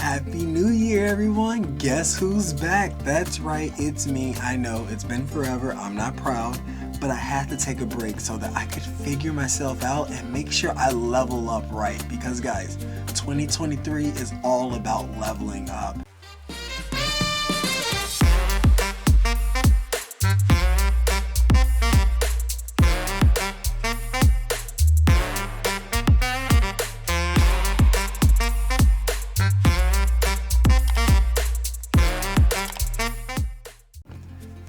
Happy New Year, everyone! Guess who's back? That's right, it's me. I know, it's been forever, I'm not proud, but I had to take a break so that I could figure myself out and make sure I level up right. Because guys, 2023 is all about leveling up.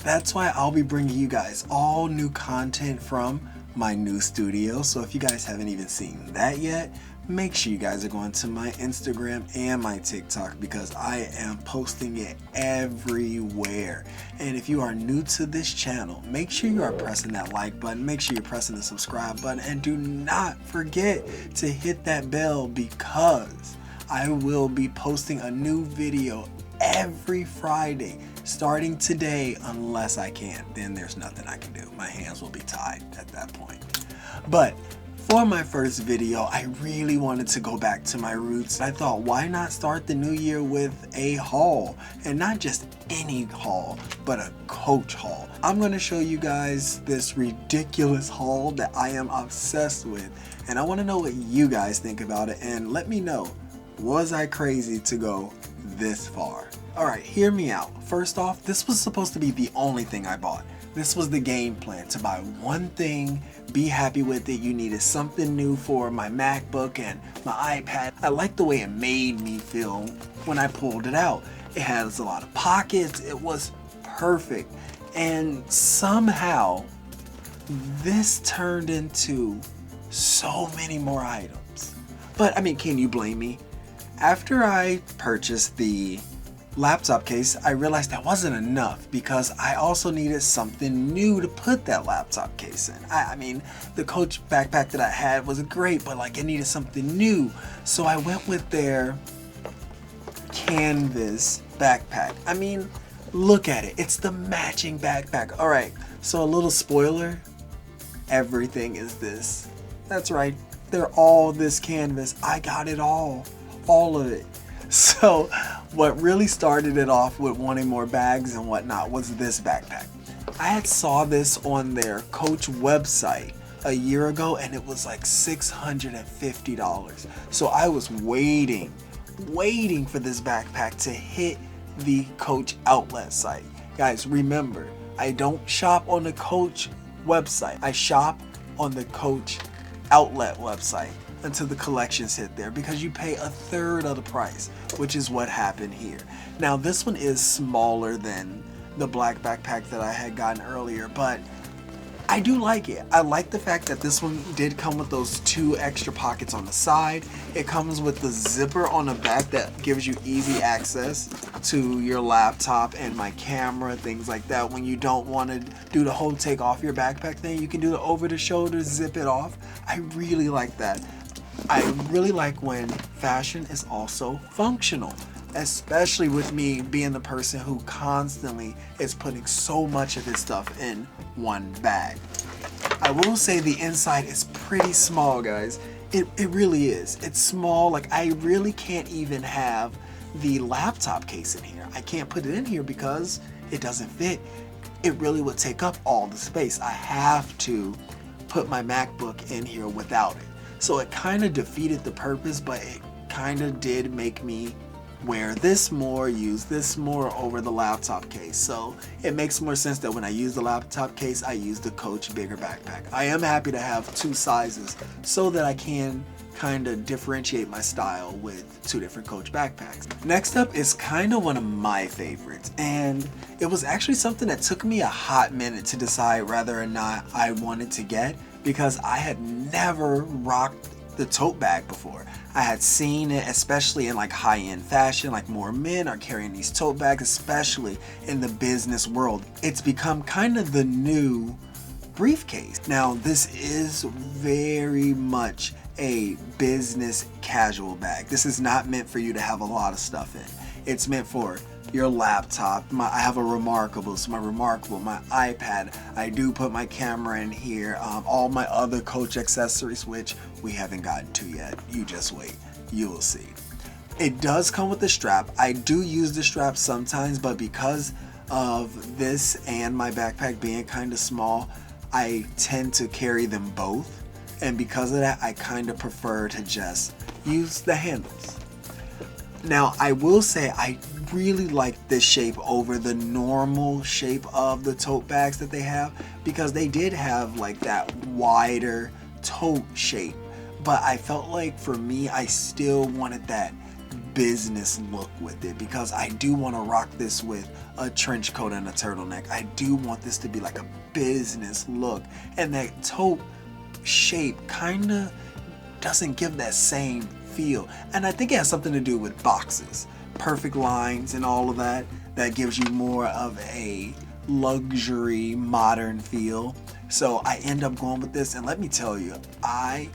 That's why I'll be bringing you guys all new content from my new studio. So if you guys haven't even seen that yet, make sure you guys are going to my Instagram and my TikTok because I am posting it everywhere. And if you are new to this channel, make sure you are pressing that like button, make sure you're pressing the subscribe button, and do not forget to hit that bell because I will be posting a new video every Friday starting today, unless I can. Then there's nothing I can do. My hands will be tied at that point. But for my first video, I really wanted to go back to my roots. I thought, why not start the new year with a haul? And not just any haul, but a Coach haul. I'm going to show you guys this ridiculous haul that I am obsessed with. And I want to know what you guys think about it. And let me know, was I crazy to go this far? Alright, hear me out. First off, this was supposed to be the only thing I bought. This was the game plan, to buy one thing, be happy with it. You needed something new for my MacBook and my iPad. I liked the way it made me feel when I pulled it out. It has a lot of pockets. It was perfect. And somehow, this turned into so many more items. But I mean, can you blame me? After I purchased the laptop case, I realized that wasn't enough because I also needed something new to put that laptop case in. I mean, the Coach backpack that I had was great, but like it needed something new. So I went with their canvas backpack. I mean, look at it. It's the matching backpack. All right, so a little spoiler, everything is this. That's right, they're all this canvas. I got it all of it. So what really started it off with wanting more bags and whatnot was this backpack. I had saw this on their Coach website a year ago and it was like $650. So I was waiting for this backpack to hit the Coach outlet site. Guys, remember, I don't shop on the Coach website. I shop on the Coach outlet website until the collections hit there because you pay a third of the price, which is what happened here. Now this one is smaller than the black backpack that I had gotten earlier, but I do like it. I like the fact that this one did come with those two extra pockets on the side. It comes with the zipper on the back that gives you easy access to your laptop and my camera, things like that. When you don't want to do the whole take off your backpack thing, you can do the over the shoulder, zip it off. I really like that. I really like when fashion is also functional, especially with me being the person who constantly is putting so much of his stuff in one bag. I will say the inside is pretty small, guys. It really is. It's small. Like I really can't even have the laptop case in here. I can't put it in here because it doesn't fit. It really would take up all the space. I have to put my MacBook in here without it. So it kind of defeated the purpose, but it kind of did make me wear this more, use this more over the laptop case. So it makes more sense that when I use the laptop case, I use the Coach bigger backpack. I am happy to have two sizes so that I can kind of differentiate my style with two different Coach backpacks. Next up is kind of one of my favorites, and it was actually something that took me a hot minute to decide whether or not I wanted to get, because I had never rocked the tote bag before. I had seen it, especially in like high-end fashion, like more men are carrying these tote bags, especially in the business world. It's become kind of the new briefcase. Now, this is very much a business casual bag. This is not meant for you to have a lot of stuff in. It's meant for your laptop. I have a Remarkable, so my iPad. I do put my camera in here. All my other Coach accessories, which we haven't gotten to yet. You just wait. You will see. It does come with the strap. I do use the strap sometimes, but because of this and my backpack being kind of small, I tend to carry them both. And because of that, I kind of prefer to just use the handles. Now, I will say I really like this shape over the normal shape of the tote bags that they have, because they did have like that wider tote shape. But I felt like for me, I still wanted that business look with it, because I do want to rock this with a trench coat and a turtleneck. I do want this to be like a business look, and that tote shape kind of doesn't give that same feel. And I think it has something to do with boxes, perfect lines and all of that. That gives you more of a luxury modern feel. So I end up going with this, and let me tell you, I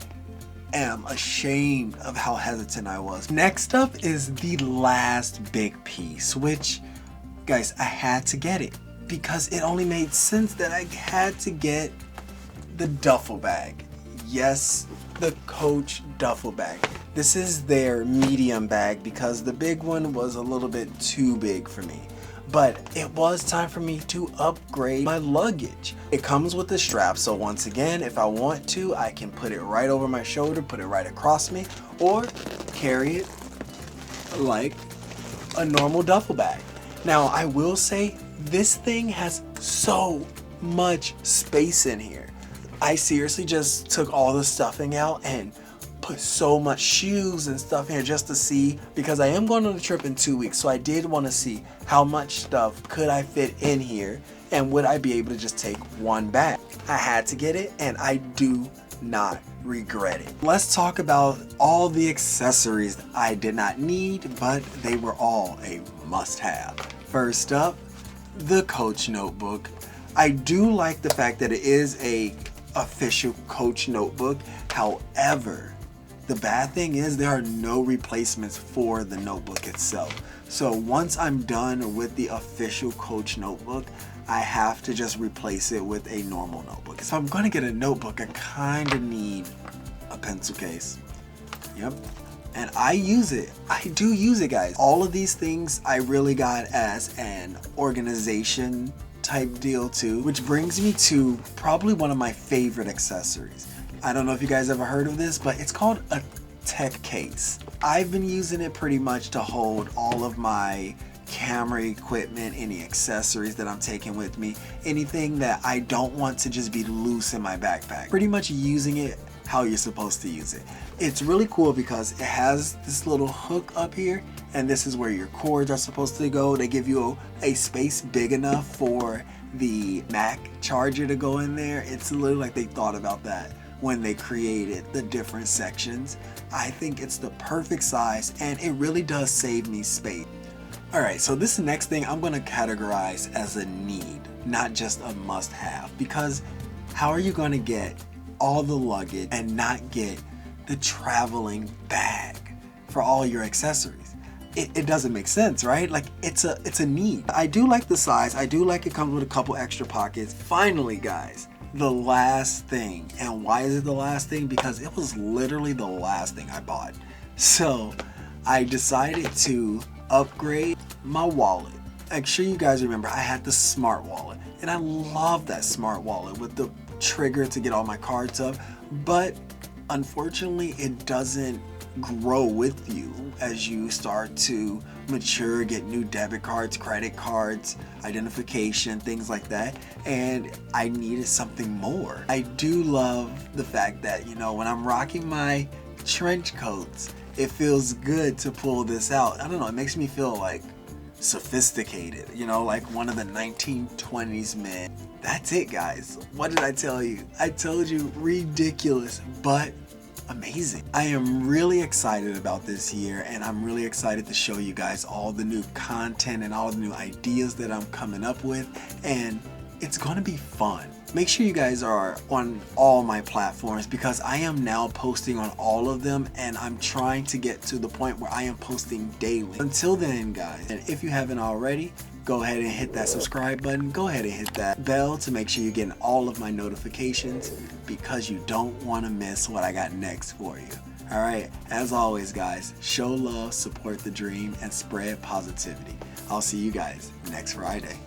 am ashamed of how hesitant I was. Next up is the last big piece, which, guys, I had to get it because it only made sense that I had to get the duffel bag. Yes, the Coach duffel bag. This is their medium bag because the big one was a little bit too big for me. But it was time for me to upgrade my luggage. It comes with a strap, so once again, if I want to, I can put it right over my shoulder, put it right across me, or carry it like a normal duffel bag. Now, I will say this thing has so much space in here. I seriously just took all the stuffing out and put so much shoes and stuff here just to see, because I am going on a trip in 2 weeks, so I did want to see how much stuff could I fit in here and would I be able to just take one bag. I had to get it, and I do not regret it. Let's talk about all the accessories I did not need, but they were all a must-have. First up, the Coach notebook. I do like the fact that it is a official Coach notebook. However, the bad thing is there are no replacements for the notebook itself. So once I'm done with the official Coach notebook, I have to just replace it with a normal notebook. If I'm going to get a notebook, I kind of need a pencil case. Yep. And I use it. I do use it, guys. All of these things I really got as an organization type deal too, which brings me to probably one of my favorite accessories. I don't know if you guys ever heard of this, but it's called a tech case. I've been using it pretty much to hold all of my camera equipment, any accessories that I'm taking with me, anything that I don't want to just be loose in my backpack. Pretty much using it how you're supposed to use it. It's really cool because it has this little hook up here, and this is where your cords are supposed to go. They give you a space big enough for the Mac charger to go in there. It's literally like they thought about that when they created the different sections. I think it's the perfect size, and it really does save me space. Alright, so this next thing I'm going to categorize as a need, not just a must-have, because how are you going to get all the luggage and not get the traveling bag for all your accessories? It doesn't make sense, right? Like, it's a need. I do like the size. I do like it comes with a couple extra pockets. Finally, guys, the last thing. And why is it the last thing? Because it was literally the last thing I bought. So I decided to upgrade my wallet. I'm sure you guys remember I had the smart wallet, and I love that smart wallet with the trigger to get all my cards up, but unfortunately it doesn't grow with you as you start to mature, get new debit cards, credit cards, identification, things like that, and I needed something more. I do love the fact that, you know, when I'm rocking my trench coats, it feels good to pull this out. I don't know, it makes me feel like sophisticated, you know, like one of the 1920s men. That's it, guys. What did I tell you? I told you, ridiculous, but amazing. I am really excited about this year, and I'm really excited to show you guys all the new content and all the new ideas that I'm coming up with, and it's going to be fun. Make sure you guys are on all my platforms, because I am now posting on all of them, and I'm trying to get to the point where I am posting daily. Until then, guys, and if you haven't already, go ahead and hit that subscribe button. Go ahead and hit that bell to make sure you're getting all of my notifications, because you don't want to miss what I got next for you. All right, as always, guys, show love, support the dream, and spread positivity. I'll see you guys next Friday.